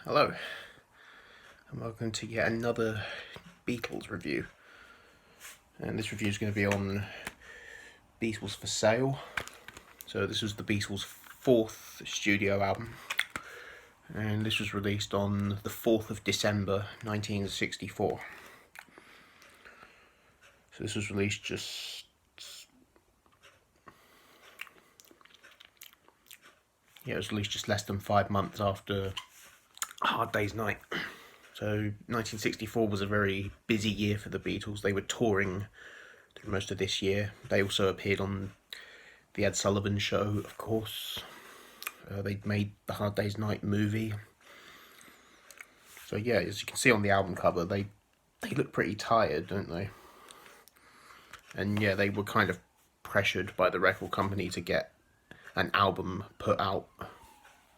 Hello, and welcome to yet another Beatles review. And this review is going to be on Beatles For Sale. So this was the Beatles' fourth studio album, and this was released on the 4th of December 1964. So this was released just less than 5 months after A Hard Day's Night. So 1964 was a very busy year for the Beatles. They were touring through most of this year. They also appeared on the Ed Sullivan Show, of course. They'd made the Hard Day's Night movie. So yeah, as you can see on the album cover, they look pretty tired, don't they? And yeah, they were kind of pressured by the record company to get an album put out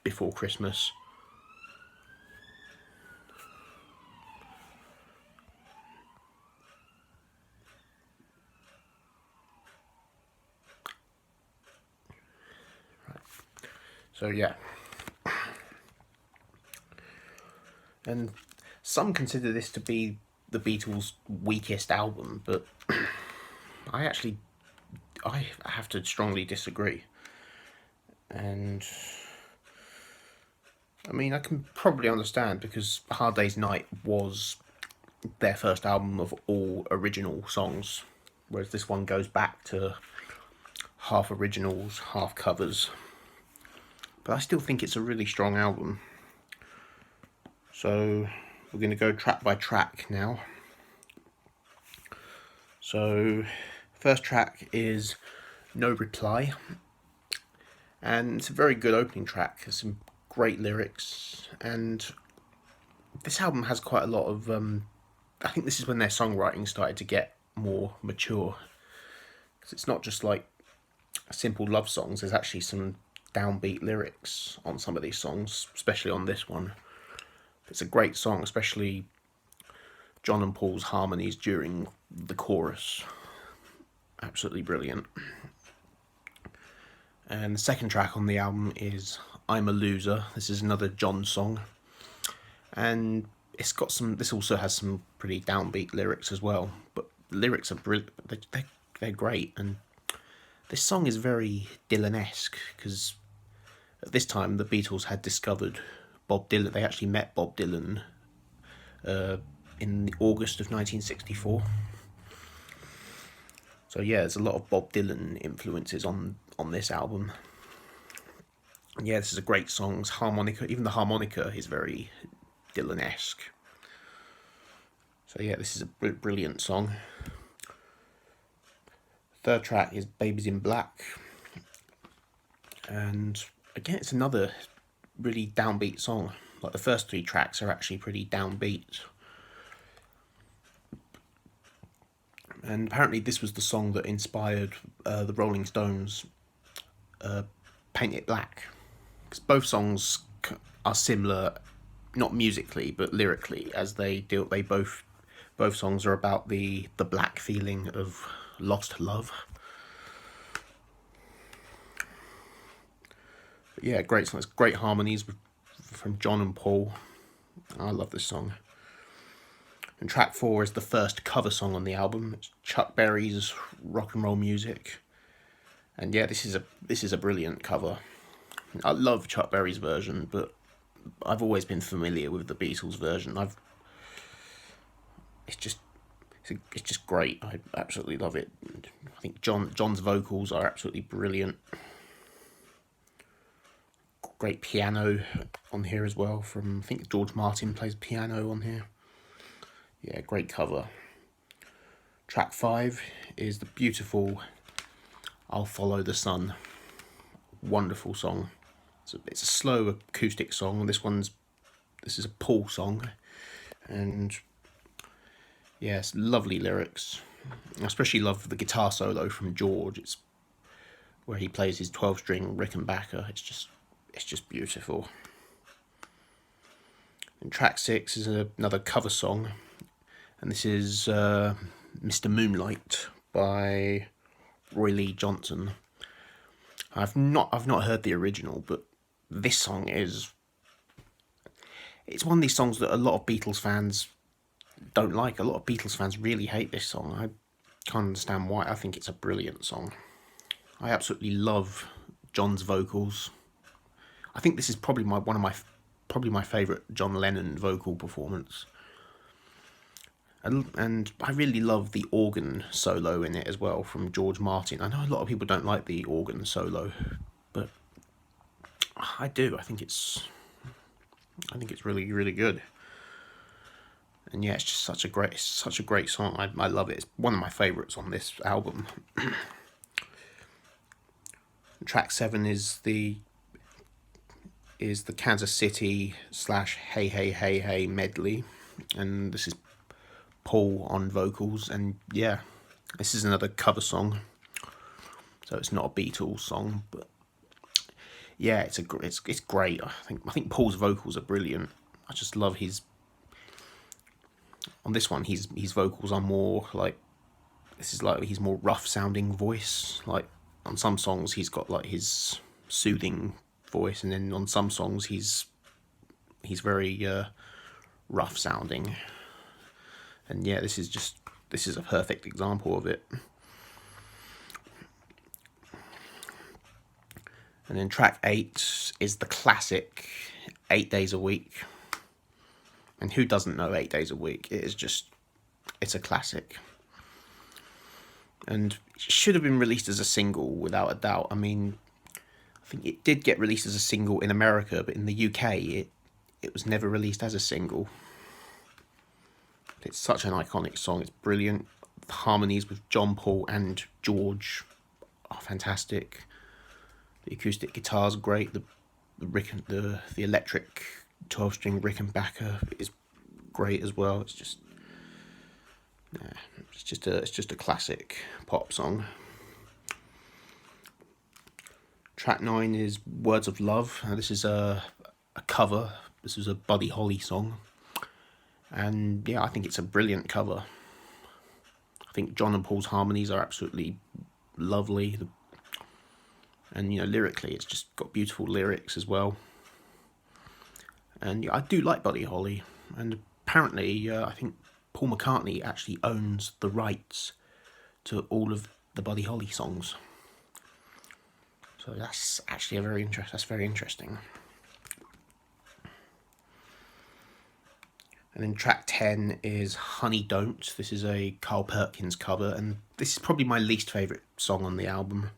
before Christmas. So yeah, and some consider this to be the Beatles' weakest album, but I have to strongly disagree. And I mean, I can probably understand, because Hard Day's Night was their first album of all original songs, whereas this one goes back to half originals, half covers. But I still think it's a really strong album. So we're going to go track by track now. So first track is No Reply, and it's a very good opening track. There's some great lyrics, and this album has quite a lot of I think this is when their songwriting started to get more mature, because it's not just like simple love songs. There's actually some downbeat lyrics on some of these songs, especially on this one. It's a great song, especially John and Paul's harmonies during the chorus. Absolutely brilliant. And the second track on the album is I'm a Loser. This is another John song, and it's got some. This also has some pretty downbeat lyrics as well, but the lyrics are brilliant. They're great, and this song is very Dylan-esque, because at this time the Beatles had discovered Bob Dylan. They actually met Bob Dylan in August of 1964. So yeah, there's a lot of Bob Dylan influences on this album. And yeah, this is a great song. Harmonica, even the harmonica is very Dylan-esque. So yeah, this is a brilliant song. Third track is Babies in Black, and again, it's another really downbeat song. Like, the first three tracks are actually pretty downbeat. And apparently this was the song that inspired the Rolling Stones' Paint It Black, because both songs are similar, not musically but lyrically, as they both songs are about the black feeling of lost love. But yeah, great song. It's great harmonies from John and Paul. I love this song. And track 4 is the first cover song on the album. It's Chuck Berry's Rock and Roll Music. And yeah, this is a brilliant cover. I love Chuck Berry's version, but I've always been familiar with the Beatles version. It's just great. I absolutely love it. I think John's vocals are absolutely brilliant. Great piano on here as well. I think George Martin plays piano on here. Yeah, great cover. Track 5 is the beautiful I'll Follow the Sun. Wonderful song. It's a slow acoustic song. This is a Paul song, and yes, lovely lyrics. I especially love the guitar solo from George. It's where he plays his 12-string Rickenbacker. It's just beautiful. And track 6 is another cover song, and this is Mr. Moonlight by Roy Lee Johnson. I've not heard the original, but this song is It's one of these songs that a lot of Beatles fans don't like. A lot of Beatles fans really hate this song. I can't understand why. I think it's a brilliant song. I absolutely love John's vocals. I think this is probably my favourite John Lennon vocal performance. And I really love the organ solo in it as well from George Martin. I know a lot of people don't like the organ solo, but I do. I think it's really, really good. And yeah, it's just such a great song. I love it. It's one of my favourites on this album. Track 7 is the Kansas City / Hey Hey Hey Hey medley, and this is Paul on vocals. And yeah, this is another cover song, so it's not a Beatles song, but yeah, it's great. I think Paul's vocals are brilliant. I just love on this one, his vocals are more like, he's more rough sounding voice. Like on some songs he's got like his soothing voice, and then on some songs he's very rough sounding. And yeah, this is a perfect example of it. And then track 8 is the classic 8 Days a Week. And who doesn't know 8 Days a Week? It's a classic. And it should have been released as a single, without a doubt. I mean, I think it did get released as a single in America, but in the UK, it was never released as a single. It's such an iconic song. It's brilliant. The harmonies with John, Paul, and George are fantastic. The acoustic guitar's great. The electric 12-string Rickenbacker is great as well. It's just a classic pop song. Track 9 is Words of Love. This is a cover. This is a Buddy Holly song, and yeah, I think it's a brilliant cover. I think John and Paul's harmonies are absolutely lovely, and lyrically, it's just got beautiful lyrics as well. And yeah, I do like Buddy Holly, and apparently, I think Paul McCartney actually owns the rights to all of the Buddy Holly songs. So that's actually very interesting. And then track 10 is Honey Don't. This is a Carl Perkins cover, and this is probably my least favourite song on the album.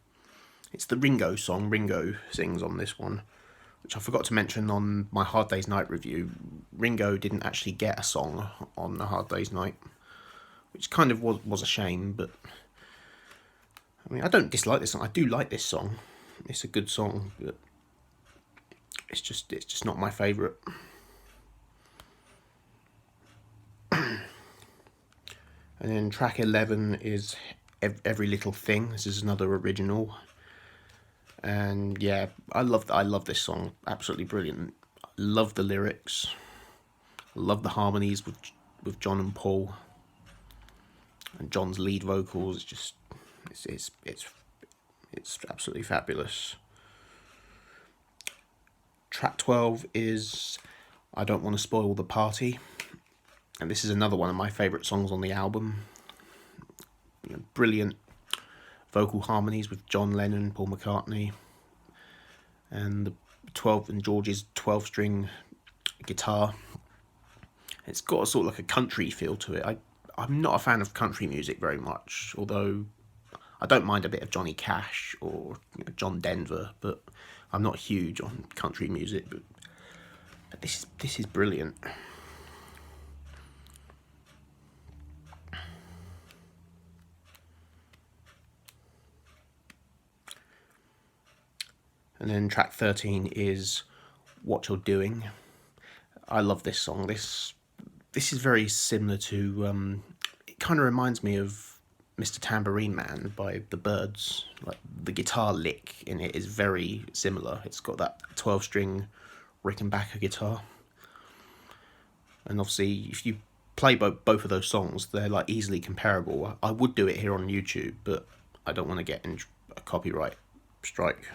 It's the Ringo song. Ringo sings on this one, which I forgot to mention on my Hard Day's Night review. Ringo didn't actually get a song on the Hard Day's Night, which kind of was a shame, but I mean, I don't dislike this song. I do like this song. It's a good song, but it's just not my favourite. And then track 11 is Every Little Thing. This is another original. And yeah, I love this song. Absolutely brilliant. I love the lyrics. I love the harmonies with John and Paul. And John's lead vocals. It's absolutely fabulous. Track 12 is I Don't Want to Spoil the Party. And this is another one of my favourite songs on the album. Brilliant vocal harmonies with John Lennon, Paul McCartney, and George's 12-string guitar. It's got a sort of like a country feel to it. I'm not a fan of country music very much, although I don't mind a bit of Johnny Cash or John Denver, but I'm not huge on country music. But this is brilliant. And then track 13 is What You're Doing. I love this song. This is very similar to, it kind of reminds me of Mr. Tambourine Man by The Byrds. Like, the guitar lick in it is very similar. It's got that 12-string Rickenbacker guitar. And obviously, if you play both of those songs, they're like easily comparable. I would do it here on YouTube, but I don't want to get in a copyright strike.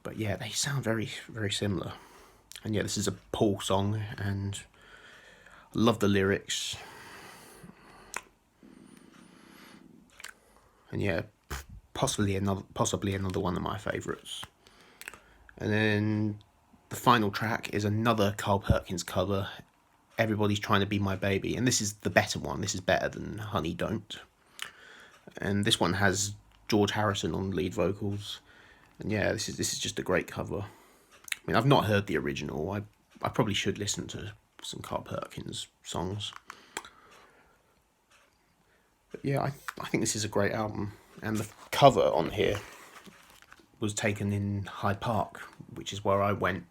But yeah, they sound very, very similar. And yeah, this is a Paul song, and I love the lyrics. And yeah, possibly another one of my favourites. And then the final track is another Carl Perkins cover, Everybody's Trying to Be My Baby, and this is the better one. This is better than Honey Don't. And this one has George Harrison on lead vocals. And yeah, this is just a great cover. I mean, I've not heard the original. I probably should listen to some Carl Perkins songs. But yeah, I think this is a great album. And the cover on here was taken in Hyde Park, which is where I went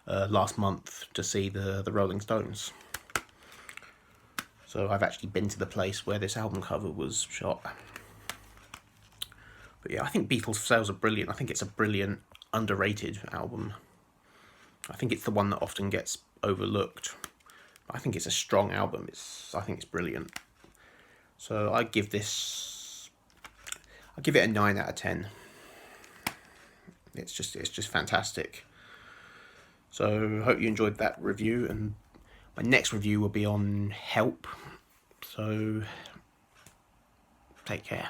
last month to see the Rolling Stones. So I've actually been to the place where this album cover was shot. But yeah, I think Beatles For Sale are brilliant. I think it's a brilliant, underrated album. I think it's the one that often gets overlooked. I think it's a strong album. I think it's brilliant. So I give it a 9 out of 10. It's just fantastic. So hope you enjoyed that review, and my next review will be on Help. So take care.